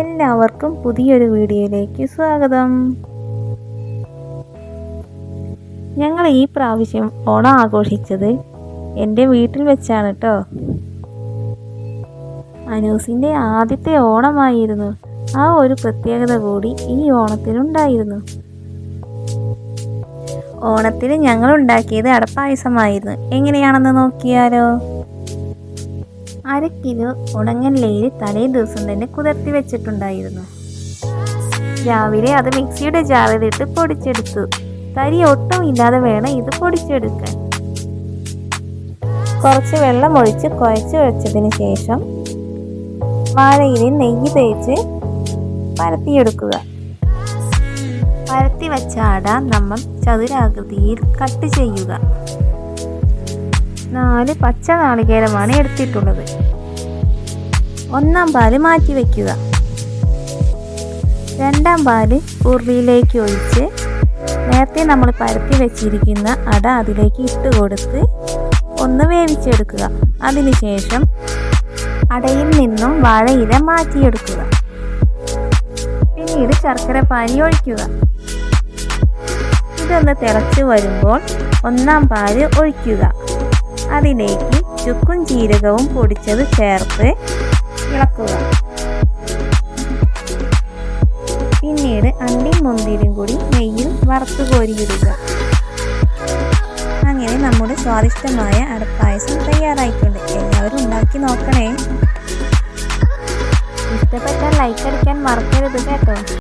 എല്ലാവർക്കും പുതിയൊരു വീഡിയോയിലേക്ക് സ്വാഗതം. ഞങ്ങൾ ഈ പ്രാവശ്യം ഓണം ആഘോഷിച്ചത് എൻ്റെ വീട്ടിൽ വെച്ചാണ് കേട്ടോ. അനൂസിൻ്റെ ആദ്യത്തെ ഓണമായിരുന്നു. ആ ഒരു പ്രത്യേകത കൂടി ഈ ഓണത്തിനുണ്ടായിരുന്നു. ഓണത്തിന് ഞങ്ങൾ ഉണ്ടാക്കിയത് അടപ്പായസമായിരുന്നു. എങ്ങനെയാണെന്ന് നോക്കിയാലോ. 1/2 കിലോ ഉണങ്ങല്ലേരി തലേ ദിവസം തന്നെ കുതിർത്തി വെച്ചിട്ടുണ്ടായിരുന്നു. രാവിലെ അത് മിക്സിയുടെ ജാറിലിട്ട് പൊടിച്ചെടുത്തു. തരി ഒട്ടും ഇല്ലാതെ വേണം ഇത് പൊടിച്ചെടുക്കാൻ. കുറച്ച് വെള്ളം ഒഴിച്ച് കുഴച്ച് വെച്ചതിന് ശേഷം വാഴയിലെ നെയ്യ് തേച്ച് പരത്തിയെടുക്കുക. പരത്തി വെച്ച അട നമ്മൾ ചതുരാകൃതിയിൽ കട്ട് ചെയ്യുക. 4 പച്ച നാളികേരമാണ് എടുത്തിട്ടുള്ളത്. 1-ാം പാല് മാറ്റി വയ്ക്കുക. 2-ാം പാല് ഉരുളിയിലേക്ക് ഒഴിച്ച് നേരത്തെ നമ്മൾ പരത്തി വെച്ചിരിക്കുന്ന അട അതിലേക്ക് ഇട്ട് കൊടുത്ത് ഒന്ന് വേവിച്ചെടുക്കുക. അതിനുശേഷം അടയിൽ നിന്നും വാഴയില മാറ്റിയെടുക്കുക. പിന്നീട് ശർക്കര പാനി ഒഴിക്കുക. ഇതൊന്ന് തിളച്ച് വരുമ്പോൾ 1-ാം പാല് ഒഴിക്കുക. അതിലേക്ക് ചുക്കും ജീരകവും പൊടിച്ചത് ചേർത്ത് ഇളക്കുക. പിന്നീട് അണ്ടിയും മുന്തിരിയും കൂടി നെയ്യിൽ വറുത്ത് കോരിയിടുക. അങ്ങനെ നമ്മുടെ സ്വാദിഷ്ടമായ അടപ്പായസം തയ്യാറായിട്ടുണ്ട്. എല്ലാവരും ഉണ്ടാക്കി നോക്കണേ. ഇഷ്ടപ്പെട്ടാൽ ലൈക്ക് അടിക്കാൻ മറക്കരുത് കേട്ടോ.